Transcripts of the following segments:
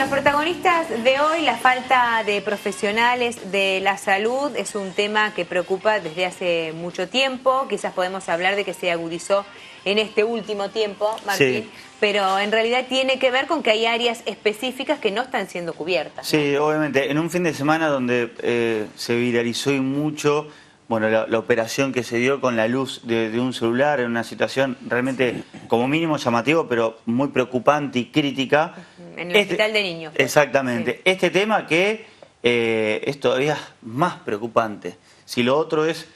los protagonistas de hoy, la falta de profesionales de la salud es un tema que preocupa desde hace mucho tiempo. Quizás podemos hablar de que se agudizó en este último tiempo, Martín, sí, pero en realidad tiene que ver con que hay áreas específicas que no están siendo cubiertas, ¿no? Sí, obviamente. En un fin de semana donde se viralizó y mucho, bueno, la operación que se dio con la luz de un celular en una situación realmente como mínimo llamativo, pero muy preocupante y crítica. En el hospital de niños. Pues. Exactamente. Sí. Este tema que es todavía más preocupante. Si lo otro es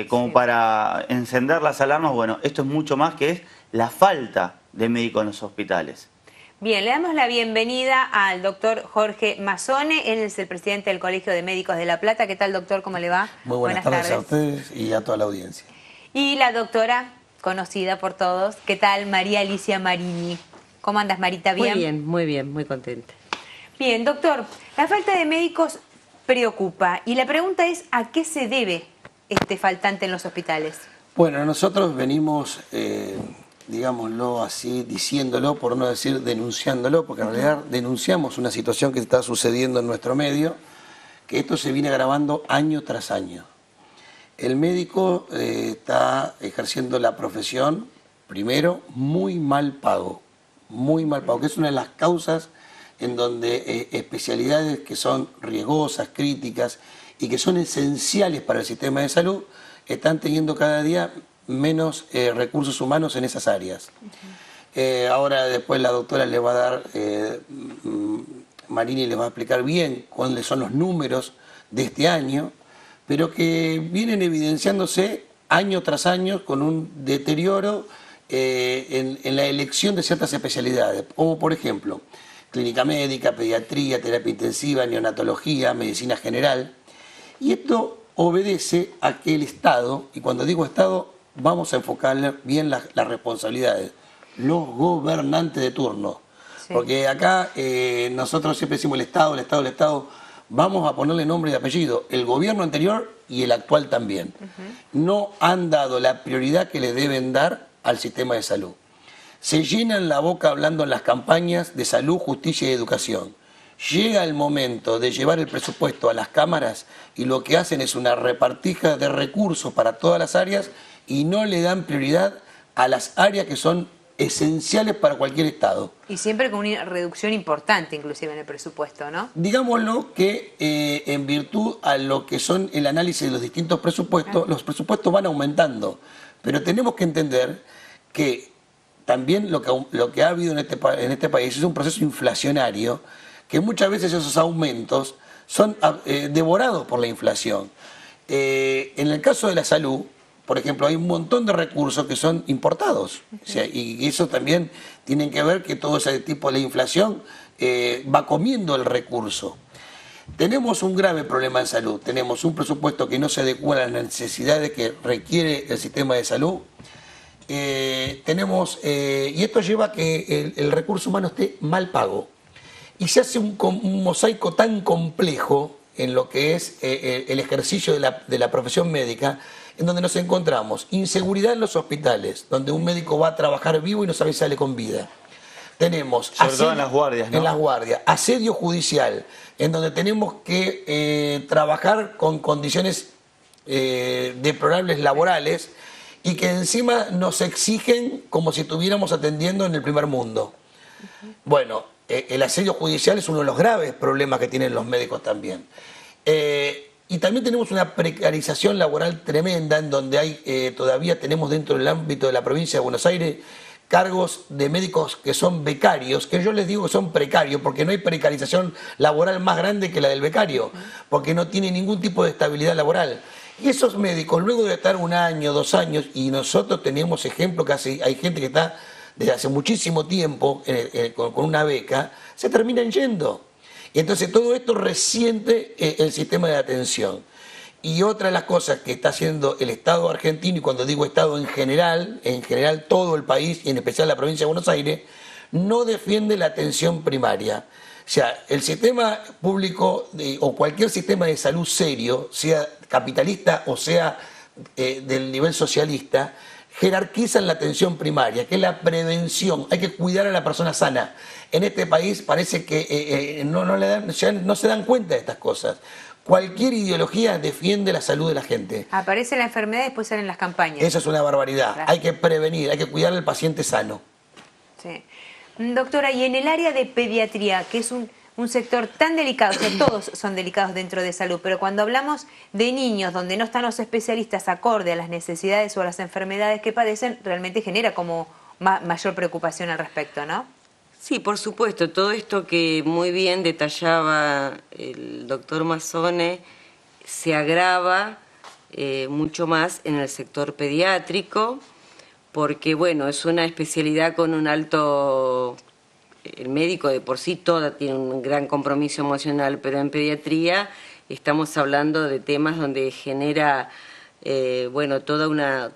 como sí, para encender las alarmas, bueno, esto es mucho más, que es la falta de médicos en los hospitales. Bien, le damos la bienvenida al doctor Jorge Mazzone. Él es el presidente del Colegio de Médicos de La Plata. ¿Qué tal, doctor? ¿Cómo le va? Muy buenas tardes a ustedes y a toda la audiencia. Y la doctora, conocida por todos, ¿qué tal? María Alicia Marini. ¿Cómo andas, Marita? ¿Bien? Muy bien, muy contenta. Bien, doctor, la falta de médicos preocupa. Y la pregunta es, ¿a qué se debe este faltante en los hospitales? Bueno, nosotros venimos, digámoslo así, diciéndolo, por no decir denunciándolo, porque en realidad denunciamos una situación que está sucediendo en nuestro medio, que esto se viene agravando año tras año. El médico está ejerciendo la profesión, primero, muy mal pago, que es una de las causas en donde especialidades que son riesgosas, críticas y que son esenciales para el sistema de salud, están teniendo cada día menos recursos humanos en esas áreas. Ahora después la doctora le va a dar, Marini les va a explicar bien cuáles son los números de este año, pero que vienen evidenciándose año tras año con un deterioro en la elección de ciertas especialidades, como por ejemplo clínica médica, pediatría, terapia intensiva, neonatología, medicina general. Y esto obedece a que el Estado, y cuando digo Estado vamos a enfocarle bien las responsabilidades, los gobernantes de turno. Sí. Porque acá nosotros siempre decimos el Estado, vamos a ponerle nombre y apellido, el gobierno anterior y el actual también. No han dado la prioridad que le deben dar al sistema de salud. Se llenan la boca hablando en las campañas de salud, justicia y educación. Llega el momento de llevar el presupuesto a las cámaras y lo que hacen es una repartija de recursos para todas las áreas y no le dan prioridad a las áreas que son esenciales para cualquier Estado. Y siempre con una reducción importante inclusive en el presupuesto, ¿no? Digámoslo que en virtud a lo que son el análisis de los distintos presupuestos, los presupuestos van aumentando. Pero tenemos que entender que también lo que ha habido en este país es un proceso inflacionario, que muchas veces esos aumentos son devorados por la inflación. En el caso de la salud, por ejemplo, hay un montón de recursos que son importados. O sea, y eso también tiene que ver que todo ese tipo de inflación va comiendo el recurso. Tenemos un grave problema en salud. Tenemos un presupuesto que no se adecua a las necesidades que requiere el sistema de salud. Y esto lleva a que el recurso humano esté mal pago. Y se hace un mosaico tan complejo en lo que es el ejercicio de la profesión médica, en donde nos encontramos inseguridad en los hospitales, donde un médico va a trabajar vivo y no sabe si sale con vida. Tenemos sobre todo en las guardias, ¿no? En las guardias, asedio judicial, en donde tenemos que trabajar con condiciones deplorables laborales y que encima nos exigen como si estuviéramos atendiendo en el primer mundo. Bueno, el asedio judicial es uno de los graves problemas que tienen los médicos también. Y también tenemos una precarización laboral tremenda en donde todavía tenemos dentro del ámbito de la provincia de Buenos Aires cargos de médicos que son becarios, que yo les digo que son precarios porque no hay precarización laboral más grande que la del becario, porque no tiene ningún tipo de estabilidad laboral. Y esos médicos, luego de estar 1 año, 2 años, y nosotros teníamos ejemplos que hay gente que está desde hace muchísimo tiempo con una beca, se terminan yendo. Y entonces todo esto resiente el sistema de atención. Y otra de las cosas que está haciendo el Estado argentino, y cuando digo Estado en general todo el país, y en especial la provincia de Buenos Aires, no defiende la atención primaria. O sea, el sistema público o cualquier sistema de salud serio, sea capitalista o sea del nivel socialista, jerarquizan la atención primaria, que es la prevención. Hay que cuidar a la persona sana. En este país parece que no se dan cuenta de estas cosas. Cualquier ideología defiende la salud de la gente. Aparece la enfermedad y después salen las campañas. Eso es una barbaridad. Claro. Hay que prevenir, hay que cuidar al paciente sano. Sí. Doctora, y en el área de pediatría, que es un sector tan delicado, o sea, todos son delicados dentro de salud, pero cuando hablamos de niños donde no están los especialistas acorde a las necesidades o a las enfermedades que padecen, realmente genera como mayor preocupación al respecto, ¿no? Sí, por supuesto, todo esto que muy bien detallaba el doctor Mazzone se agrava mucho más en el sector pediátrico, porque bueno, es una especialidad con un alto, el médico de por sí toda tiene un gran compromiso emocional, pero en pediatría estamos hablando de temas donde genera bueno, toda una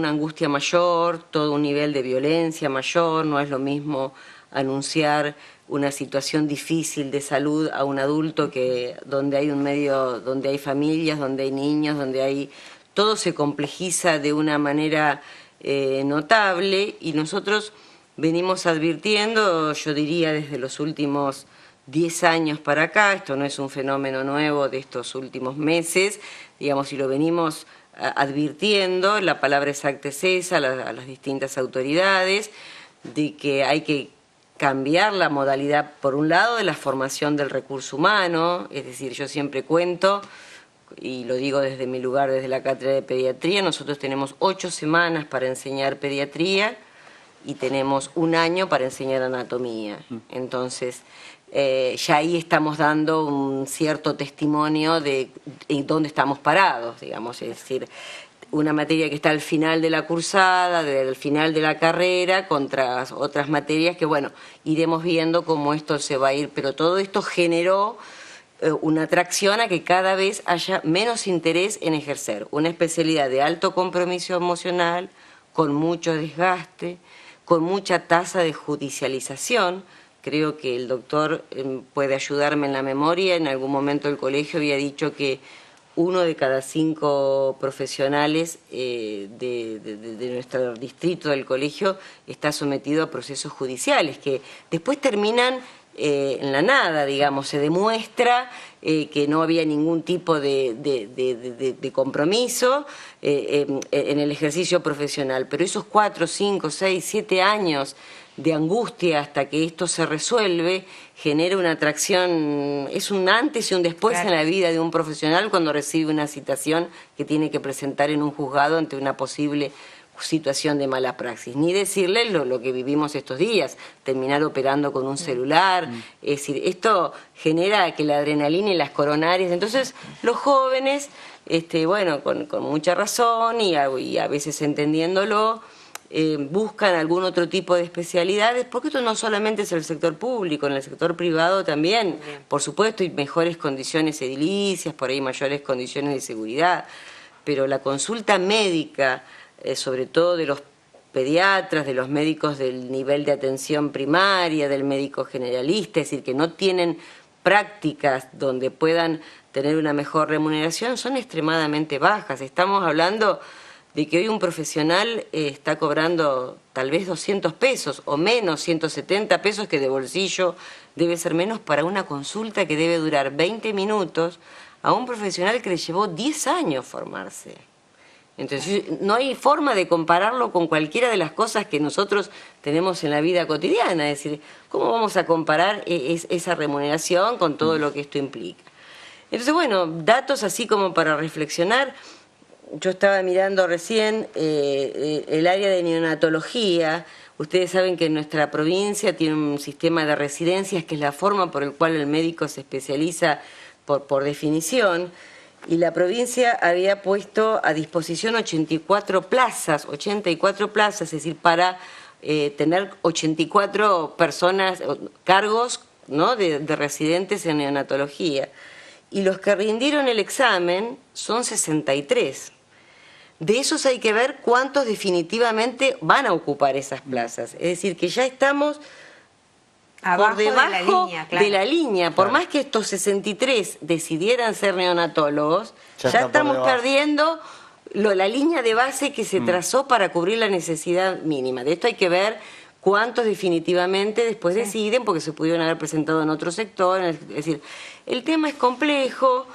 angustia mayor, todo un nivel de violencia mayor. No es lo mismo anunciar una situación difícil de salud a un adulto que donde hay un medio, donde hay familias, donde hay niños, donde hay... Todo se complejiza de una manera notable, y nosotros venimos advirtiendo, yo diría desde los últimos 10 años para acá, esto no es un fenómeno nuevo de estos últimos meses, digamos, y lo venimos advirtiendo, la palabra exacta es esa, a las distintas autoridades, de que hay que cambiar la modalidad, por un lado, de la formación del recurso humano, es decir, yo siempre cuento, y lo digo desde mi lugar, desde la cátedra de pediatría, nosotros tenemos 8 semanas para enseñar pediatría y tenemos 1 año para enseñar anatomía. Entonces, ya ahí estamos dando un cierto testimonio de dónde estamos parados, digamos, es decir, una materia que está al final de la cursada, del final de la carrera, contra otras materias que, bueno, iremos viendo cómo esto se va a ir, pero todo esto generó una atracción a que cada vez haya menos interés en ejercer una especialidad de alto compromiso emocional, con mucho desgaste, con mucha tasa de judicialización. Creo que el doctor puede ayudarme en la memoria. En algún momento el colegio había dicho que 1 de cada 5 profesionales de nuestro distrito del colegio está sometido a procesos judiciales, que después terminan en la nada, digamos. Se demuestra que no había ningún tipo de compromiso en el ejercicio profesional, pero esos 4, 5, 6, 7 años de angustia hasta que esto se resuelve, genera una atracción, es un antes y un después en la vida de un profesional cuando recibe una citación que tiene que presentar en un juzgado ante una posible situación de mala praxis. Ni decirle lo que vivimos estos días, terminar operando con un celular, es decir, esto genera que la adrenalina y las coronarias, entonces los jóvenes, bueno, con mucha razón y a veces entendiéndolo, buscan algún otro tipo de especialidades, porque esto no solamente es el sector público, en el sector privado también, por supuesto, hay mejores condiciones edilicias, por ahí mayores condiciones de seguridad, pero la consulta médica, sobre todo de los pediatras, de los médicos del nivel de atención primaria, del médico generalista, es decir, que no tienen prácticas donde puedan tener una mejor remuneración, son extremadamente bajas. Estamos hablando de que hoy un profesional está cobrando tal vez 200 pesos o menos, 170 pesos, que de bolsillo debe ser menos para una consulta que debe durar 20 minutos a un profesional que le llevó 10 años formarse. Entonces no hay forma de compararlo con cualquiera de las cosas que nosotros tenemos en la vida cotidiana, es decir, ¿cómo vamos a comparar esa remuneración con todo lo que esto implica? Entonces, bueno, datos así como para reflexionar. Yo estaba mirando recién el área de neonatología. Ustedes saben que nuestra provincia tiene un sistema de residencias que es la forma por la cual el médico se especializa por definición, y la provincia había puesto a disposición 84 plazas, es decir, para tener 84 personas, cargos, ¿no?, de residentes en neonatología. Y los que rindieron el examen son 63. De esos hay que ver cuántos definitivamente van a ocupar esas plazas. Es decir, que ya estamos abajo por debajo de la línea, claro. de la línea. Por más que estos 63 decidieran ser neonatólogos, ya estamos perdiendo la línea de base que se trazó para cubrir la necesidad mínima. De esto hay que ver cuántos definitivamente después deciden, porque se pudieron haber presentado en otro sector. Es decir, el tema es complejo,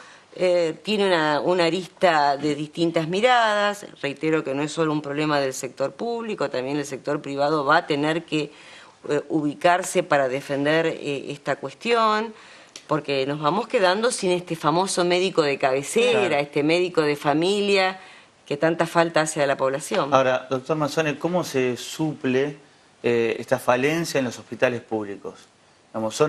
tiene una arista de distintas miradas. Reitero que no es solo un problema del sector público, también el sector privado va a tener que ubicarse para defender esta cuestión, porque nos vamos quedando sin este famoso médico de cabecera, claro, este médico de familia que tanta falta hace a la población. Ahora, doctor Mazzone, ¿cómo se suple esta falencia en los hospitales públicos? Digamos,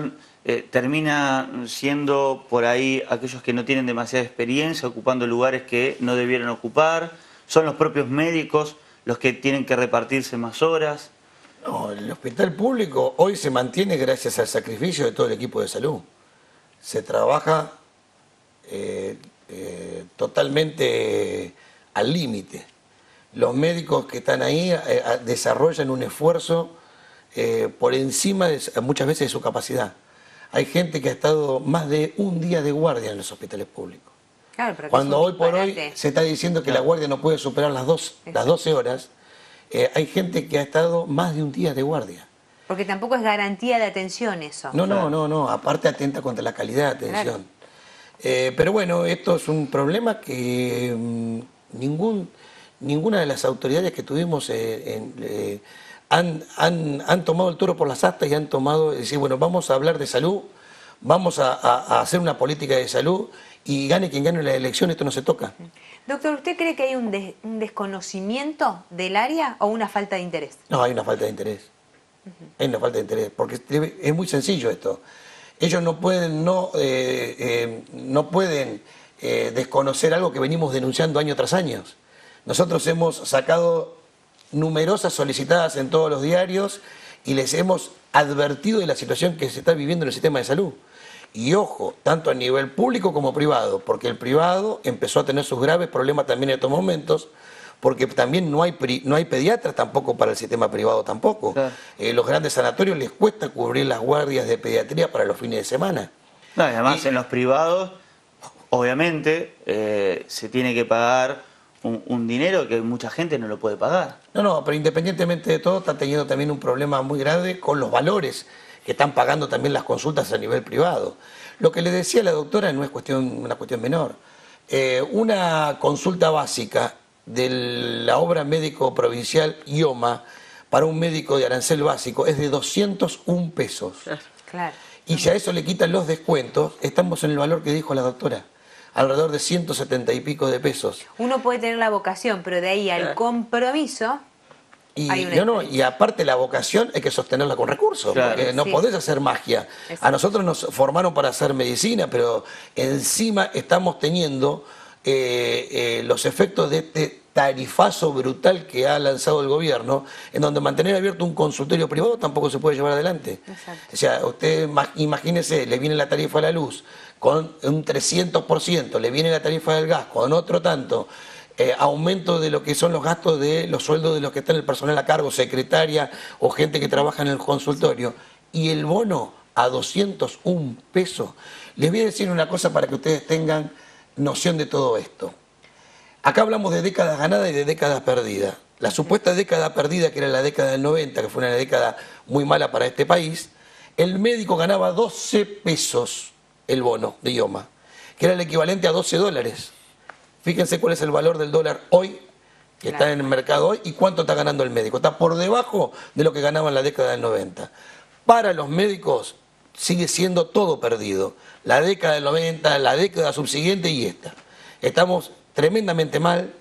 termina siendo por ahí aquellos que no tienen demasiada experiencia ocupando lugares que no debieran ocupar, son los propios médicos los que tienen que repartirse más horas. No, el hospital público hoy se mantiene gracias al sacrificio de todo el equipo de salud. Se trabaja totalmente al límite. Los médicos que están ahí desarrollan un esfuerzo por encima muchas veces de su capacidad. Hay gente que ha estado más de un día de guardia en los hospitales públicos. Claro, pero cuando hoy por hoy se está diciendo que la guardia no puede superar las 12 horas, hay gente que ha estado más de un día de guardia. Porque tampoco es garantía de atención eso. No, aparte atenta contra la calidad de atención. Claro. Pero bueno, esto es un problema que ninguna de las autoridades que tuvimos han tomado el toro por las astas y han tomado, decir, bueno, vamos a hablar de salud, vamos a hacer una política de salud y gane quien gane la elección, esto no se toca. Doctor, ¿usted cree que hay un desconocimiento del área o una falta de interés? No, hay una falta de interés. Hay una falta de interés, porque es muy sencillo esto. Ellos no pueden desconocer algo que venimos denunciando año tras año. Nosotros hemos sacado numerosas solicitadas en todos los diarios y les hemos advertido de la situación que se está viviendo en el sistema de salud. Y ojo, tanto a nivel público como privado, porque el privado empezó a tener sus graves problemas también en estos momentos, porque también no hay pediatras tampoco para el sistema privado tampoco. Claro. Los grandes sanatorios les cuesta cubrir las guardias de pediatría para los fines de semana. No, además en los privados, obviamente, se tiene que pagar un dinero que mucha gente no lo puede pagar. No, pero independientemente de todo, está teniendo también un problema muy grave con los valores que están pagando también las consultas a nivel privado. Lo que le decía la doctora no es una cuestión menor. Una consulta básica de la obra médico provincial IOMA para un médico de arancel básico es de 201 pesos. Claro. Y si a eso le quitan los descuentos, estamos en el valor que dijo la doctora, alrededor de 170 y pico de pesos. Uno puede tener la vocación, pero de ahí al compromiso... Y aparte la vocación hay que sostenerla con recursos, claro, porque no podés hacer magia. A nosotros nos formaron para hacer medicina, pero encima estamos teniendo los efectos de este tarifazo brutal que ha lanzado el gobierno, en donde mantener abierto un consultorio privado tampoco se puede llevar adelante. Exacto. O sea, usted imagínese, le viene la tarifa de la luz con un 300%, le viene la tarifa del gas con otro tanto, aumento de lo que son los gastos de los sueldos de los que están el personal a cargo, secretaria o gente que trabaja en el consultorio, y el bono a 201 pesos. Les voy a decir una cosa para que ustedes tengan noción de todo esto. Acá hablamos de décadas ganadas y de décadas perdidas. La supuesta década perdida, que era la década del 90, que fue una década muy mala para este país, el médico ganaba 12 pesos el bono de IOMA, que era el equivalente a 12 dólares. Fíjense cuál es el valor del dólar hoy, que está en el mercado hoy, y cuánto está ganando el médico. Está por debajo de lo que ganaba en la década del 90. Para los médicos sigue siendo todo perdido. La década del 90, la década subsiguiente y esta. Estamos tremendamente mal,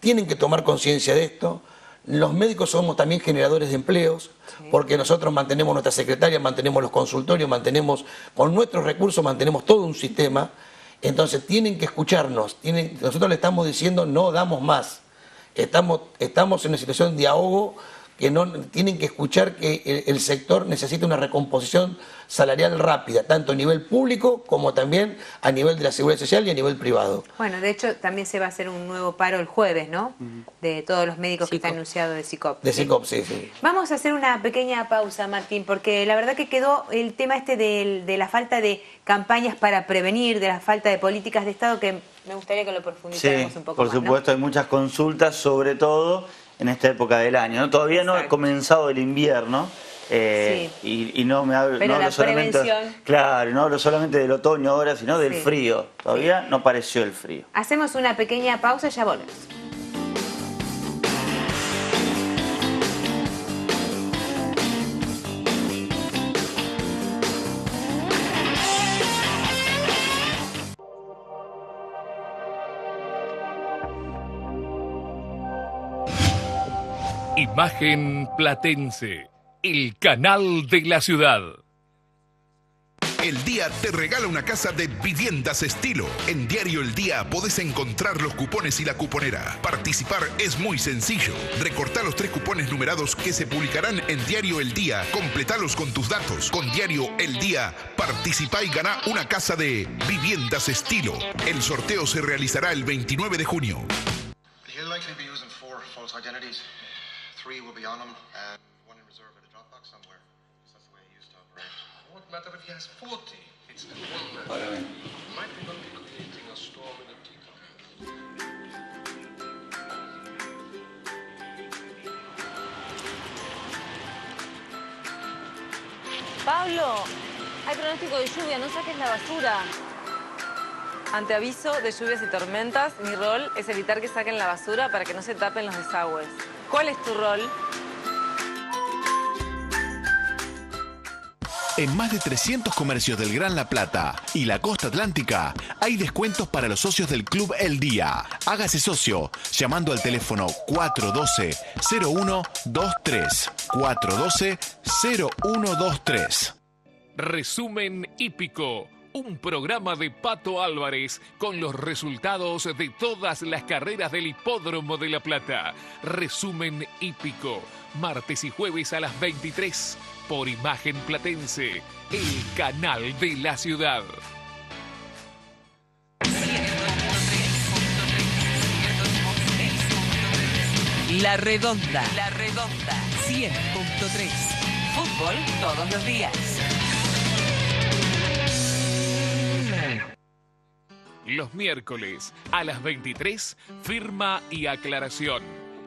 tienen que tomar conciencia de esto. Los médicos somos también generadores de empleos, porque nosotros mantenemos nuestra secretaria, mantenemos los consultorios, mantenemos, con nuestros recursos mantenemos todo un sistema. Entonces tienen que escucharnos, nosotros le estamos diciendo no damos más, estamos en una situación de ahogo que no tienen que escuchar que el sector necesita una recomposición salarial rápida, tanto a nivel público como también a nivel de la seguridad social y a nivel privado. Bueno, de hecho también se va a hacer un nuevo paro el jueves, ¿no? De todos los médicos que está anunciado de SICOP. De SICOP, sí. Vamos a hacer una pequeña pausa, Martín, porque la verdad que quedó el tema de la falta de campañas para prevenir, de la falta de políticas de Estado que Me gustaría que lo profundizáramos un poco por más, supuesto, ¿no? hay muchas consultas, sobre todo en esta época del año, ¿no? Todavía no ha Exacto. comenzado el invierno. Sí. Y no me hablo, Pero no la hablo solamente, prevención. claro, no hablo solamente del otoño ahora, sino del Sí. frío. Todavía no apareció el frío. Hacemos una pequeña pausa y ya volvemos. Imagen Platense, el canal de la ciudad. El Día te regala una casa de Viviendas Estilo. En Diario El Día podés encontrar los cupones y la cuponera. Participar es muy sencillo. Recortá los 3 cupones numerados que se publicarán en Diario El Día. Completalos con tus datos. Con Diario El Día, participá y ganá una casa de Viviendas Estilo. El sorteo se realizará el 29 de junio. He'll likely be using 4 false identities. 3 will be on him and 1 in reserve at a Dropbox somewhere. That's the way he used to operate. What matter if he has 40? It's the one man. Might be not be creating a storm in a teacup. Pablo, hay pronóstico de lluvia, no saques la basura. Ante aviso de lluvias y tormentas, mi rol es evitar que saquen la basura para que no se tapen los desagües. ¿Cuál es tu rol? En más de 300 comercios del Gran La Plata y la costa atlántica hay descuentos para los socios del Club El Día. Hágase socio llamando al teléfono 412-0123. 412-0123. Resumen hípico, un programa de Pato Álvarez con los resultados de todas las carreras del Hipódromo de La Plata. Resumen hípico, martes y jueves a las 23 por Imagen Platense, el canal de la ciudad. La Redonda. 100.3. Fútbol todos los días. Los miércoles a las 23, Firma y Aclaración.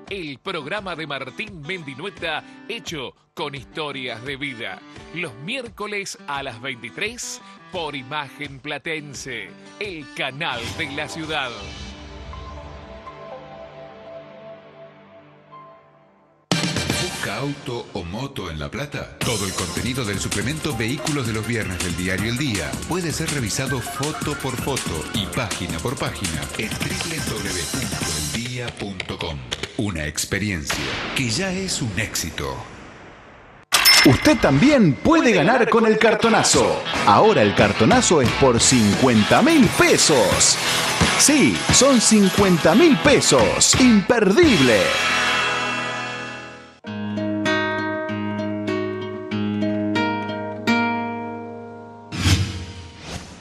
El programa de Martín Mendinueta hecho con historias de vida. Los miércoles a las 23 por Imagen Platense, el canal de la ciudad. ¿Busca auto o moto en La Plata? Todo el contenido del suplemento Vehículos de los viernes del diario El Día puede ser revisado foto por foto y página por página en www.eldia.com. Una experiencia que ya es un éxito. Usted también puede ganar con el cartonazo. Ahora el cartonazo es por 50.000 pesos. Sí, son 50.000 pesos. Imperdible.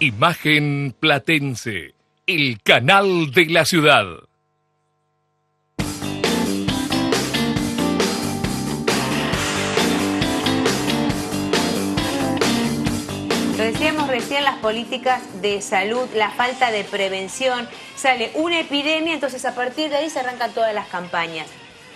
Imagen Platense, el canal de la ciudad. Lo decíamos recién, las políticas de salud, la falta de prevención, sale una epidemia, entonces a partir de ahí se arrancan todas las campañas,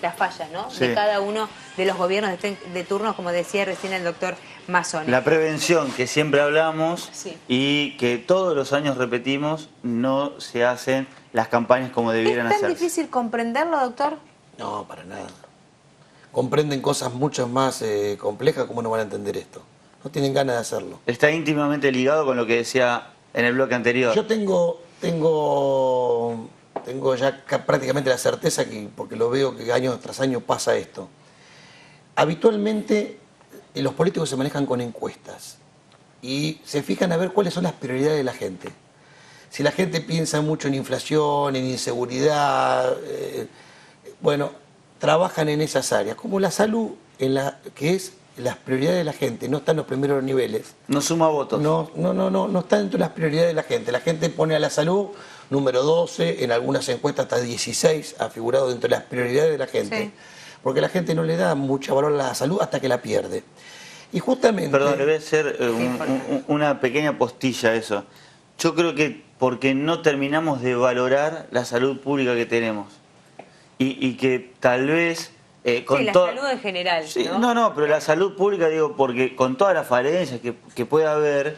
las fallas, ¿no? Sí. De cada uno de los gobiernos de turno, como decía recién el doctor Mazzone. La prevención que siempre hablamos Sí. y que todos los años repetimos, no se hacen las campañas como debieran ¿Es tan hacerse. difícil comprenderlo, doctor? No, para nada. Comprenden cosas mucho más complejas, ¿cómo no van a entender esto? No tienen ganas de hacerlo. Está íntimamente ligado con lo que decía en el bloque anterior. Yo tengo ya prácticamente la certeza, que, porque lo veo que año tras año pasa esto. Habitualmente los políticos se manejan con encuestas y se fijan a ver cuáles son las prioridades de la gente. Si la gente piensa mucho en inflación, en inseguridad, bueno, trabajan en esas áreas. Como la salud, que es las prioridades de la gente, no está en los primeros niveles. No suma votos. No está dentro de las prioridades de la gente. La gente pone a la salud número 12, en algunas encuestas hasta 16 ha figurado dentro de las prioridades de la gente. Sí. Porque la gente no le da mucho valor a la salud hasta que la pierde. Y justamente... Perdón, le voy a hacer una pequeña postilla a eso. Yo creo que porque no terminamos de valorar la salud pública que tenemos. Y que tal vez... con sí, la salud en general. Sí, ¿no? no, pero la salud pública, digo, porque con todas las falencias que puede haber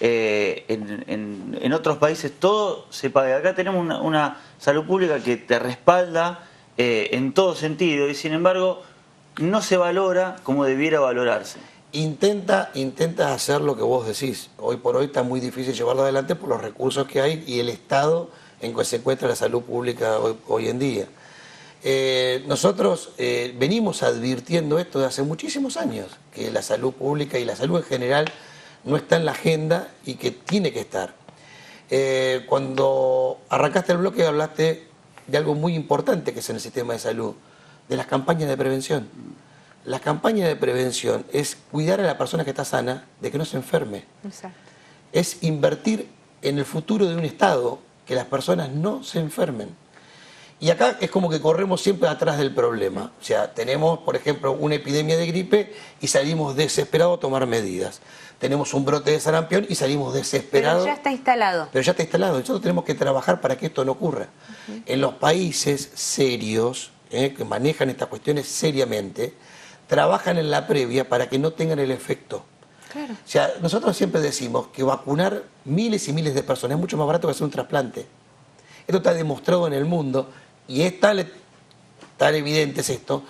en otros países, todo se paga. Acá tenemos una salud pública que te respalda en todo sentido y sin embargo no se valora como debiera valorarse. Intenta hacer lo que vos decís. Hoy por hoy está muy difícil llevarlo adelante por los recursos que hay y el estado en que se encuentra la salud pública hoy en día. Nosotros venimos advirtiendo esto de hace muchísimos años, que la salud pública y la salud en general no está en la agenda y que tiene que estar. Cuando arrancaste el bloque hablaste de algo muy importante que es en el sistema de salud, de las campañas de prevención. La campaña de prevención es cuidar a la persona que está sana de que no se enferme. Exacto. Es invertir en el futuro de un Estado, que las personas no se enfermen. Y acá es como que corremos siempre atrás del problema. O sea, tenemos, por ejemplo, una epidemia de gripe y salimos desesperados a tomar medidas. Tenemos un brote de sarampión y salimos desesperados. Pero ya está instalado. Pero ya está instalado. Nosotros tenemos que trabajar para que esto no ocurra. En los países serios, que manejan estas cuestiones seriamente, trabajan en la previa para que no tengan el efecto. Claro. O sea, nosotros siempre decimos que vacunar miles y miles de personas es mucho más barato que hacer un trasplante. Esto está demostrado en el mundo y es tan evidente es esto,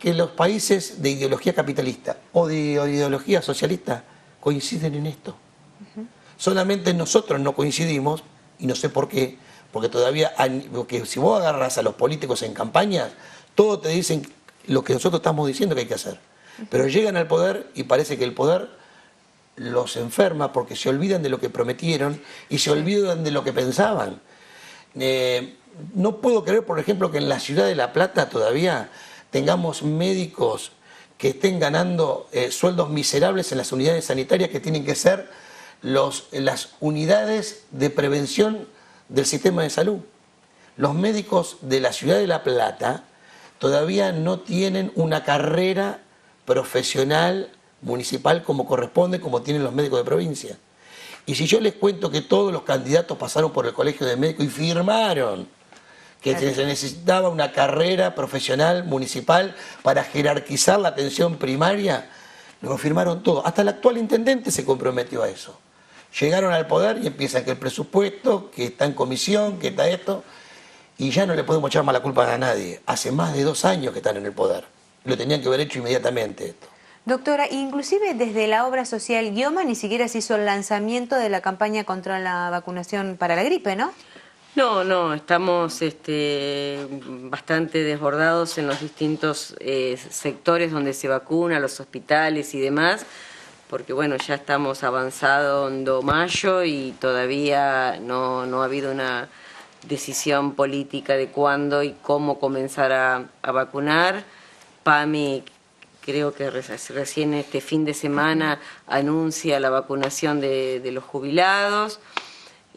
que los países de ideología capitalista o de ideología socialista coinciden en esto. Solamente nosotros no coincidimos, y no sé por qué, porque todavía, porque si vos agarras a los políticos en campañas, todos te dicen lo que nosotros estamos diciendo que hay que hacer. Pero llegan al poder y parece que el poder los enferma porque se olvidan de lo que prometieron y se olvidan de lo que pensaban. No puedo creer, por ejemplo, que en la ciudad de La Plata todavía tengamos médicos que estén ganando sueldos miserables en las unidades sanitarias que tienen que ser las unidades de prevención del sistema de salud. Los médicos de la ciudad de La Plata todavía no tienen una carrera profesional municipal como corresponde, como tienen los médicos de provincia. Y si yo les cuento que todos los candidatos pasaron por el colegio de médicos y firmaron que se necesitaba una carrera profesional municipal para jerarquizar la atención primaria, lo firmaron todo. Hasta el actual intendente se comprometió a eso. Llegaron al poder y empiezan que el presupuesto, que está en comisión, que está esto, y ya no le podemos echar más la culpa a nadie. Hace más de 2 años que están en el poder. Lo tenían que haber hecho inmediatamente esto. Doctora, inclusive desde la obra social Guioma ni siquiera se hizo el lanzamiento de la campaña contra la vacunación para la gripe, ¿no? No, estamos bastante desbordados en los distintos sectores donde se vacuna, los hospitales y demás, porque bueno, ya estamos avanzando mayo y todavía no ha habido una decisión política de cuándo y cómo comenzar a vacunar. PAMI creo que recién este fin de semana anuncia la vacunación de los jubilados.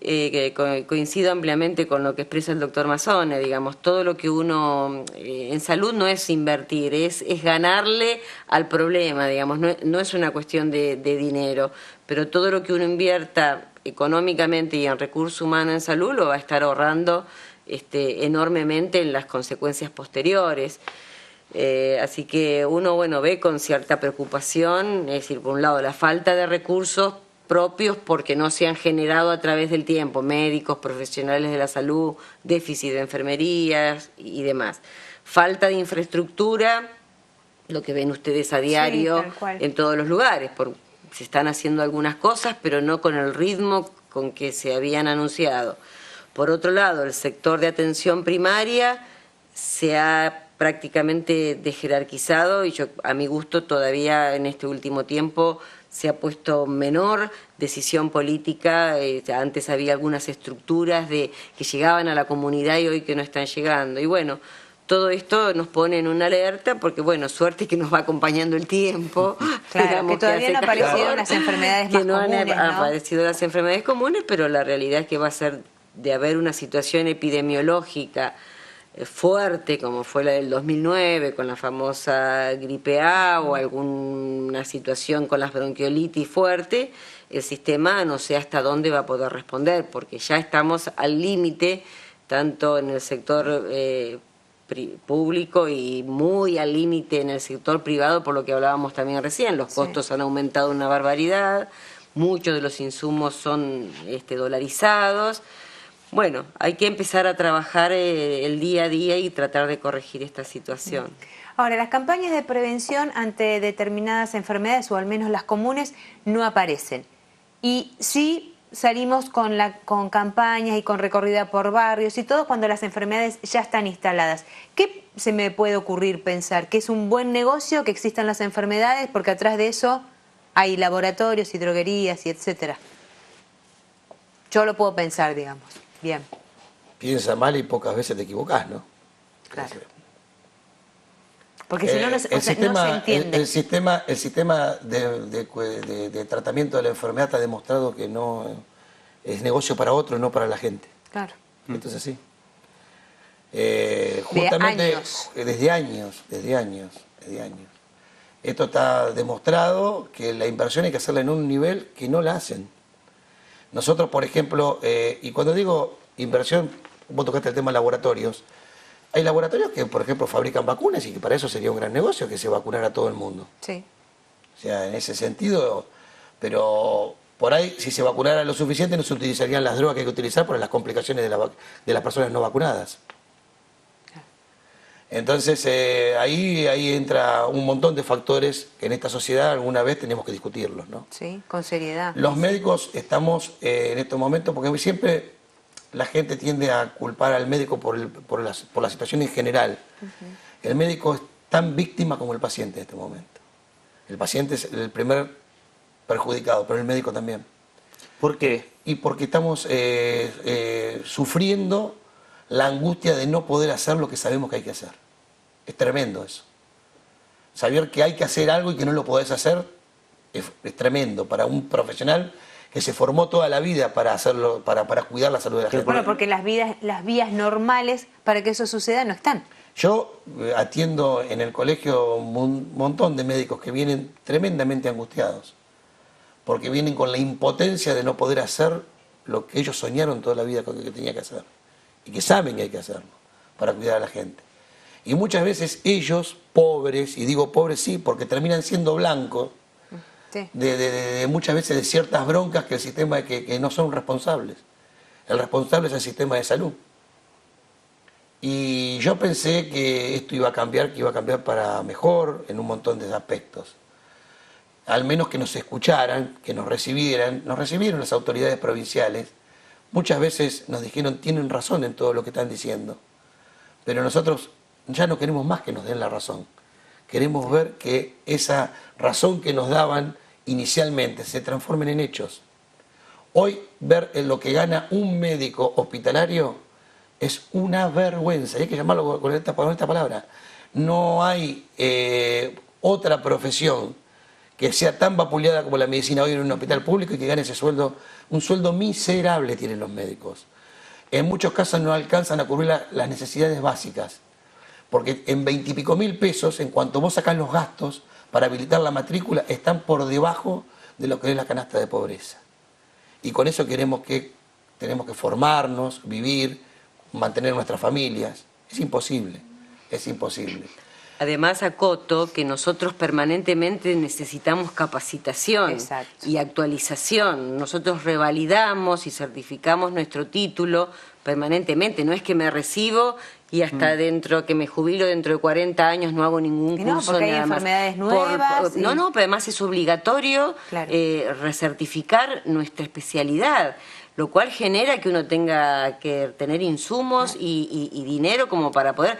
Que coincido ampliamente con lo que expresa el doctor Mazzone, digamos, todo lo que uno en salud no es invertir, es ganarle al problema, digamos, no es una cuestión de dinero, pero todo lo que uno invierta económicamente y en recurso humano en salud lo va a estar ahorrando enormemente en las consecuencias posteriores. Así que uno, bueno, ve con cierta preocupación, es decir, por un lado la falta de recursos propios porque no se han generado a través del tiempo, médicos, profesionales de la salud, déficit de enfermerías y demás. Falta de infraestructura, lo que ven ustedes a diario en todos los lugares. Se están haciendo algunas cosas, pero no con el ritmo con que se habían anunciado. Por otro lado, el sector de atención primaria se ha prácticamente desjerarquizado y yo, a mi gusto, todavía en este último tiempo se ha puesto menor decisión política. Antes había algunas estructuras que llegaban a la comunidad y hoy que no están llegando. Y bueno, todo esto nos pone en una alerta porque, bueno, suerte que nos va acompañando el tiempo. Claro, que todavía no aparecieron las enfermedades más comunes, ¿no? Han aparecido las enfermedades comunes, pero la realidad es que va a ser de haber una situación epidemiológica fuerte, como fue la del 2009, con la famosa gripe A o alguna situación con las bronquiolitis fuerte, el sistema no sé hasta dónde va a poder responder, porque ya estamos al límite, tanto en el sector público y muy al límite en el sector privado, por lo que hablábamos también recién. Los costos han aumentado una barbaridad, muchos de los insumos son dolarizados. Bueno, hay que empezar a trabajar el día a día y tratar de corregir esta situación. Ahora, las campañas de prevención ante determinadas enfermedades, o al menos las comunes, no aparecen. Y sí salimos con campañas y con recorrida por barrios y todo cuando las enfermedades ya están instaladas. ¿Qué se me puede ocurrir pensar? ¿Que es un buen negocio que existan las enfermedades? Porque atrás de eso hay laboratorios y droguerías y etcétera. Yo lo puedo pensar, digamos. Bien. Piensa mal y pocas veces te equivocás, ¿no? Claro. Porque si no, no se entiende. El sistema de tratamiento de la enfermedad ha demostrado que no es negocio para otros, no para la gente. Claro. Esto es así. Justamente desde años. Esto está demostrado que la inversión hay que hacerla en un nivel que no la hacen. Nosotros, por ejemplo, y cuando digo inversión, vos tocaste el tema de laboratorios, hay laboratorios que, por ejemplo, fabrican vacunas y que para eso sería un gran negocio que se vacunara a todo el mundo. Sí. O sea, en ese sentido, pero por ahí, si se vacunara lo suficiente, no se utilizarían las drogas que hay que utilizar por las complicaciones de las personas no vacunadas. Entonces, ahí entra un montón de factores que en esta sociedad alguna vez tenemos que discutirlos, ¿no? Sí, con seriedad. Los médicos estamos en estos momentos, porque siempre la gente tiende a culpar al médico por la situación en general. El médico es tan víctima como el paciente en este momento. El paciente es el primer perjudicado, pero el médico también. ¿Por qué? Y porque estamos sufriendo la angustia de no poder hacer lo que sabemos que hay que hacer. Es tremendo eso. Saber que hay que hacer algo y que no lo podés hacer es tremendo para un profesional que se formó toda la vida para hacerlo, para cuidar la salud de la gente. Bueno, porque las vías normales para que eso suceda no están. Yo atiendo en el colegio un montón de médicos que vienen tremendamente angustiados, porque vienen con la impotencia de no poder hacer lo que ellos soñaron toda la vida que tenía que hacer, y que saben que hay que hacerlo, para cuidar a la gente. Y muchas veces ellos, pobres, y digo pobres sí, porque terminan siendo blancos, sí, de muchas veces de ciertas broncas que el sistema que no son responsables. El responsable es el sistema de salud. Y yo pensé que esto iba a cambiar, que iba a cambiar para mejor en un montón de aspectos. Al menos que nos escucharan, que nos recibieran. Nos recibieron las autoridades provinciales. Muchas veces nos dijeron, tienen razón en todo lo que están diciendo. Pero nosotros ya no queremos más que nos den la razón. Queremos ver que esa razón que nos daban inicialmente se transformen en hechos. Hoy ver lo que gana un médico hospitalario es una vergüenza, y hay que llamarlo con esta palabra. No hay otra profesión que sea tan vapuleada como la medicina hoy en un hospital público y que gane ese sueldo. Un sueldo miserable tienen los médicos. En muchos casos no alcanzan a cubrir las necesidades básicas, porque en 20 y pico mil pesos, en cuanto vos sacás los gastos para habilitar la matrícula, están por debajo de lo que es la canasta de pobreza. Y con eso tenemos que formarnos, vivir, mantener nuestras familias. Es imposible, es imposible. Además, acoto que nosotros permanentemente necesitamos capacitación. Exacto. Y actualización. Nosotros revalidamos y certificamos nuestro título permanentemente. No es que me recibo y hasta que me jubilo dentro de 40 años no hago ningún curso. No, porque hay enfermedades nuevas. No, pero además es obligatorio recertificar nuestra especialidad, lo cual genera que uno tenga que tener insumos y dinero como para poder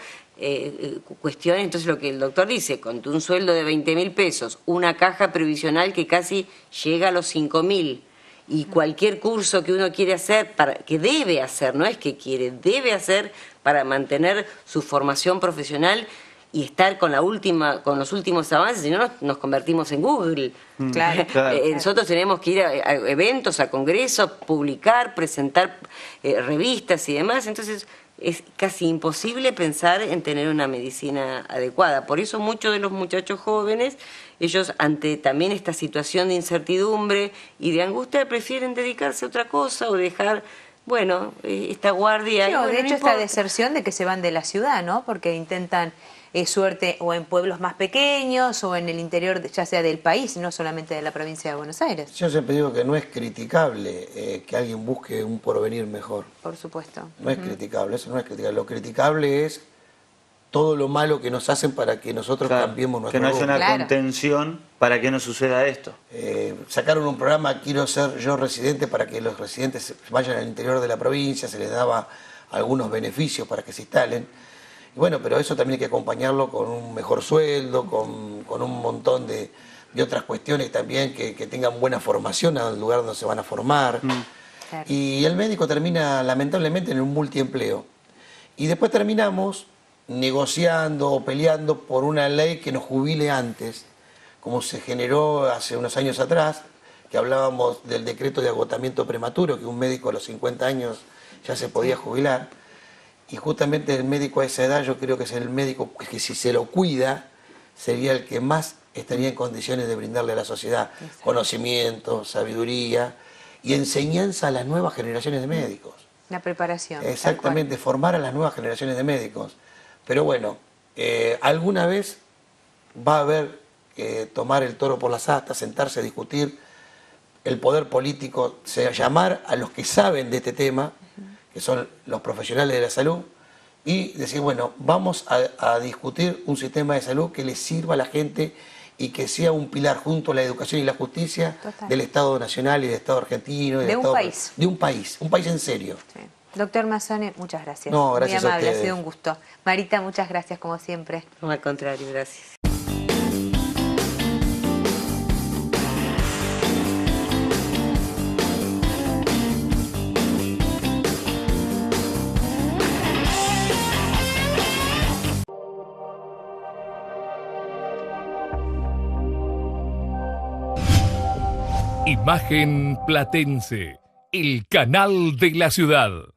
cuestiones. Entonces lo que el doctor dice, con un sueldo de 20.000 pesos, una caja previsional que casi llega a los 5.000, y cualquier curso que uno quiere hacer, que debe hacer, no es que quiere, debe hacer para mantener su formación profesional y estar con los últimos avances, si no nos convertimos en Google. Claro. Nosotros tenemos que ir a eventos, a congresos, publicar, presentar revistas y demás. Entonces es casi imposible pensar en tener una medicina adecuada. Por eso muchos de los muchachos jóvenes, ellos ante también esta situación de incertidumbre y de angustia, prefieren dedicarse a otra cosa o dejar, bueno, esta guardia. Sí, bueno, de no hecho, esta importa. deserción de que se van de la ciudad, ¿no? Porque intentan suerte o en pueblos más pequeños o en el interior, ya sea del país, no solamente de la provincia de Buenos Aires. Yo siempre digo que no es criticable que alguien busque un porvenir mejor. Por supuesto. No es criticable, eso no es criticable. Lo criticable es todo lo malo que nos hacen para que nosotros cambiemos nuestro Que no haya rumbo. una contención para que no suceda esto. Sacaron un programa Quiero ser yo residente para que los residentes vayan al interior de la provincia, se les daba algunos beneficios para que se instalen. Y bueno, pero eso también hay que acompañarlo con un mejor sueldo, con un montón de otras cuestiones también que tengan buena formación al lugar donde se van a formar. Claro. Y el médico termina lamentablemente en un multiempleo. Y después terminamos negociando o peleando por una ley que nos jubile antes, como se generó hace unos años atrás, que hablábamos del decreto de agotamiento prematuro, que un médico a los 50 años ya se podía jubilar. Y justamente el médico a esa edad yo creo que es el médico que si se lo cuida sería el que más estaría en condiciones de brindarle a la sociedad conocimiento, sabiduría y enseñanza a las nuevas generaciones de médicos. La preparación. Exactamente, formar a las nuevas generaciones de médicos. Pero bueno, alguna vez va a haber que tomar el toro por las astas, sentarse a discutir, el poder político, llamar a los que saben de este tema, que son los profesionales de la salud, y decir, bueno, vamos a discutir un sistema de salud que le sirva a la gente y que sea un pilar junto a la educación y la justicia del Estado nacional y del Estado argentino. Y De un Estado, país. De un país en serio. Sí. Doctor Mazzone, muchas gracias. No, gracias Muy a amable, ha ustedes. sido un gusto. Marita, muchas gracias como siempre. No, al contrario, gracias. Imagen Platense, el canal de la ciudad.